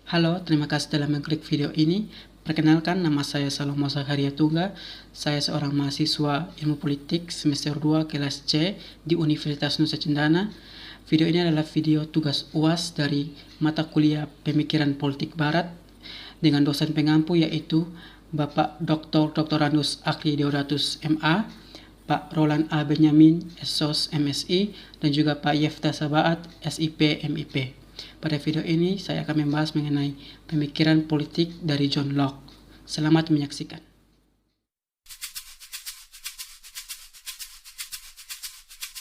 Halo, terima kasih telah mengklik video ini. Perkenalkan, nama saya Salomo Zakaria Tungga. Saya seorang mahasiswa Ilmu Politik semester 2 kelas C di Universitas Nusa Cendana. Video ini adalah video tugas UAS dari mata kuliah Pemikiran Politik Barat dengan dosen pengampu yaitu Bapak Dr. Randus Akri Deodatus MA, Pak Roland A. Benyamin, SOS MSI, dan juga Pak Yefta Sabaat, SIP MIP. Pada video ini saya akan membahas mengenai pemikiran politik dari John Locke. Selamat menyaksikan.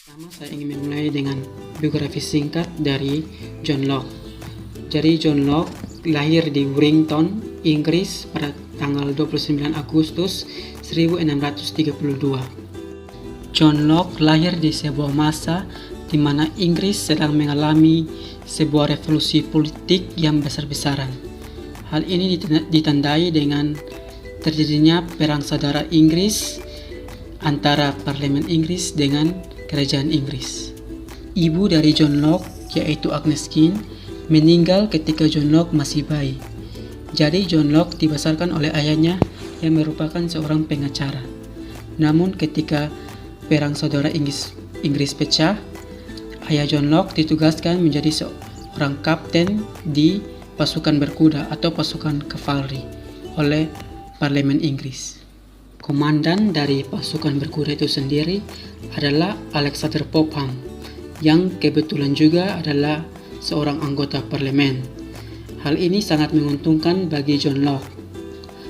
Pertama saya ingin memulai dengan biografi singkat dari John Locke. Jadi John Locke lahir di Warrington, Inggris pada tanggal 29 Agustus 1632. John Locke lahir di sebuah masa di mana Inggris sedang mengalami sebuah revolusi politik yang besar-besaran. Hal ini ditandai dengan terjadinya perang saudara Inggris antara Parlemen Inggris dengan Kerajaan Inggris. Ibu dari John Locke, yaitu Agnes King, meninggal ketika John Locke masih bayi. Jadi John Locke dibesarkan oleh ayahnya yang merupakan seorang pengacara. Namun ketika perang saudara Inggris pecah, ayah John Locke ditugaskan menjadi seorang kapten di pasukan berkuda atau pasukan cavalry oleh Parlemen Inggris. Komandan dari pasukan berkuda itu sendiri adalah Alexander Popham, yang kebetulan juga adalah seorang anggota parlemen. Hal ini sangat menguntungkan bagi John Locke,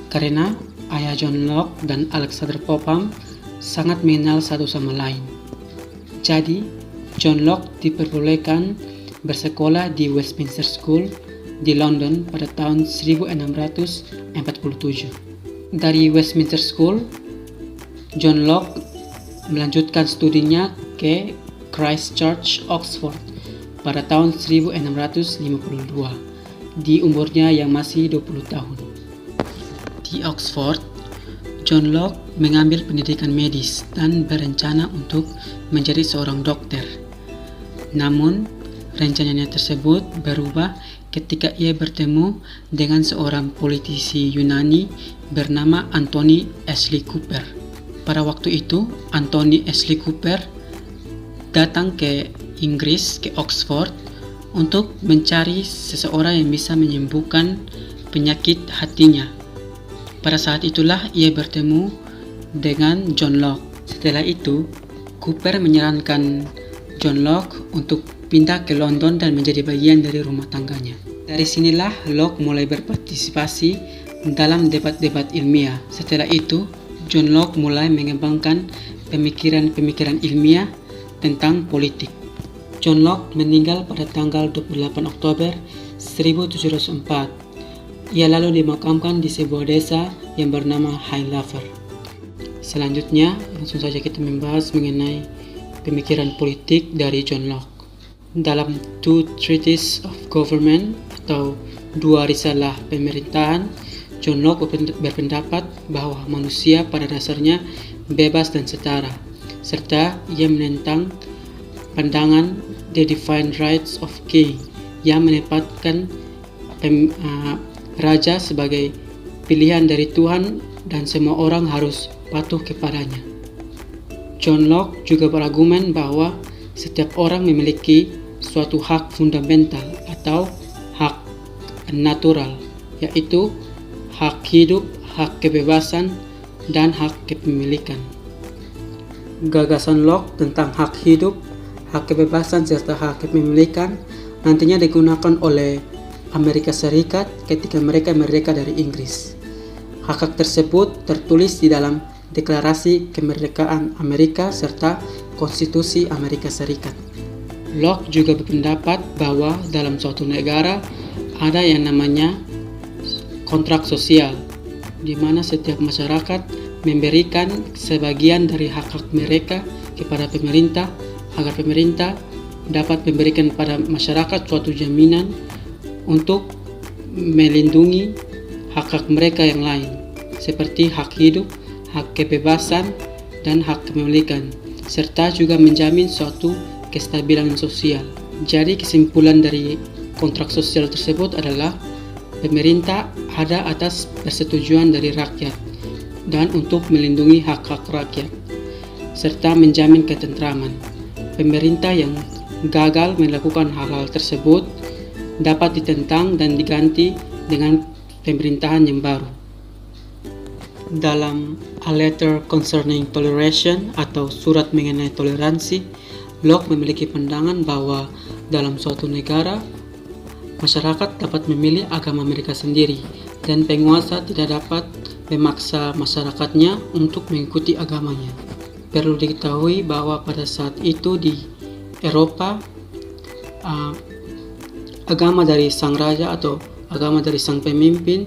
karena ayah John Locke dan Alexander Popham sangat mengenal satu sama lain. Jadi, John Locke diperbolehkan bersekolah di Westminster School di London pada tahun 1647. Dari Westminster School, John Locke melanjutkan studinya ke Christ Church, Oxford pada tahun 1652 di umurnya yang masih 20 tahun. Di Oxford, John Locke mengambil pendidikan medis dan berencana untuk menjadi seorang dokter. Namun, rencananya tersebut berubah ketika ia bertemu dengan seorang politisi Yunani bernama Anthony Ashley Cooper. Pada waktu itu, Anthony Ashley Cooper datang ke Inggris, ke Oxford, untuk mencari seseorang yang bisa menyembuhkan penyakit hatinya. Pada saat itulah ia bertemu dengan John Locke. Setelah itu, Cooper menyarankan John Locke untuk pindah ke London dan menjadi bagian dari rumah tangganya. Dari sinilah Locke mulai berpartisipasi dalam debat-debat ilmiah. Setelah itu, John Locke mulai mengembangkan pemikiran-pemikiran ilmiah tentang politik. John Locke meninggal pada tanggal 28 Oktober 1704. Ia lalu dimakamkan di sebuah desa yang bernama Highclere. Selanjutnya, langsung saja kita membahas mengenai pemikiran politik dari John Locke. Dalam Two Treatises of Government atau dua risalah pemerintahan, John Locke berpendapat bahwa manusia pada dasarnya bebas dan setara, serta ia menentang pandangan The Divine Rights of King yang menempatkan raja sebagai pilihan dari Tuhan dan semua orang harus patuh kepadanya. John Locke juga berargumen bahwa setiap orang memiliki suatu hak fundamental atau hak natural, yaitu hak hidup, hak kebebasan, dan hak kepemilikan. Gagasan Locke tentang hak hidup, hak kebebasan, serta hak kepemilikan nantinya digunakan oleh Amerika Serikat ketika mereka merdeka dari Inggris. Hak-hak tersebut tertulis di dalam Deklarasi Kemerdekaan Amerika serta Konstitusi Amerika Serikat. Locke juga berpendapat bahwa dalam suatu negara ada yang namanya kontrak sosial, di mana setiap masyarakat memberikan sebagian dari hak-hak mereka kepada pemerintah agar pemerintah dapat memberikan pada masyarakat suatu jaminan untuk melindungi hak-hak mereka yang lain, seperti hak hidup, hak kebebasan, dan hak kepemilikan, serta juga menjamin suatu kestabilan sosial. Jadi kesimpulan dari kontrak sosial tersebut adalah pemerintah ada atas persetujuan dari rakyat dan untuk melindungi hak-hak rakyat, serta menjamin ketentraman. Pemerintah yang gagal melakukan hal-hal tersebut dapat ditentang dan diganti dengan pemerintahan yang baru. Dalam A Letter Concerning Toleration atau Surat Mengenai Toleransi, Locke memiliki pandangan bahwa dalam suatu negara, masyarakat dapat memilih agama mereka sendiri dan penguasa tidak dapat memaksa masyarakatnya untuk mengikuti agamanya. Perlu diketahui bahwa pada saat itu di Eropa, agama dari sang raja atau agama dari sang pemimpin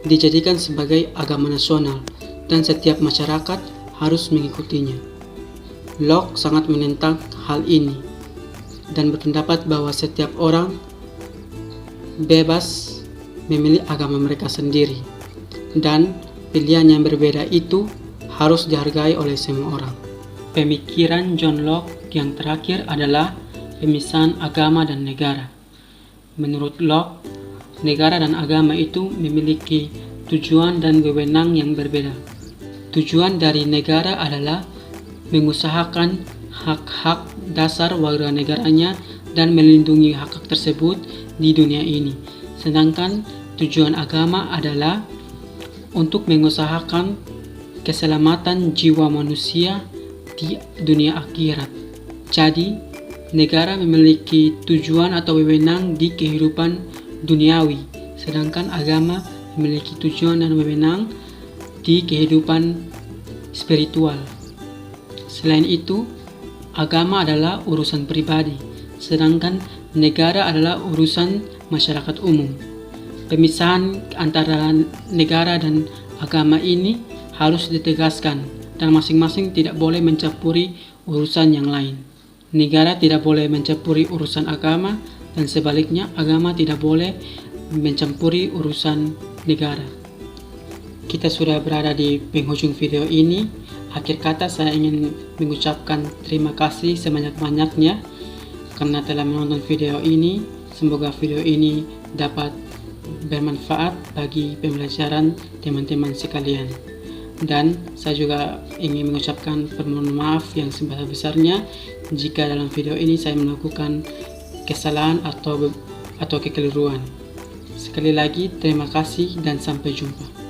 dijadikan sebagai agama nasional dan setiap masyarakat harus mengikutinya. Locke sangat menentang hal ini dan berpendapat bahwa setiap orang bebas memilih agama mereka sendiri dan pilihan yang berbeda itu harus dihargai oleh semua orang. Pemikiran John Locke yang terakhir adalah pemisahan agama dan negara. Menurut Locke, negara dan agama itu memiliki tujuan dan wewenang yang berbeda. Tujuan dari negara adalah mengusahakan hak-hak dasar warga negaranya dan melindungi hak-hak tersebut di dunia ini. Sedangkan tujuan agama adalah untuk mengusahakan keselamatan jiwa manusia di dunia akhirat. Jadi, negara memiliki tujuan atau wewenang di kehidupan duniawi, sedangkan agama memiliki tujuan dan wewenang di kehidupan spiritual. Selain itu, agama adalah urusan pribadi, sedangkan negara adalah urusan masyarakat umum. Pemisahan antara negara dan agama ini harus ditegaskan dan masing-masing tidak boleh mencampuri urusan yang lain. Negara tidak boleh mencampuri urusan agama dan sebaliknya agama tidak boleh mencampuri urusan negara. Kita sudah berada di penghujung video ini. Akhir kata saya ingin mengucapkan terima kasih sebanyak-banyaknya karena telah menonton video ini. Semoga video ini dapat bermanfaat bagi pembelajaran teman-teman sekalian. Dan saya juga ingin mengucapkan permohonan maaf yang sebesar-besarnya jika dalam video ini saya melakukan kesalahan atau kekeliruan. Sekali lagi terima kasih dan sampai jumpa.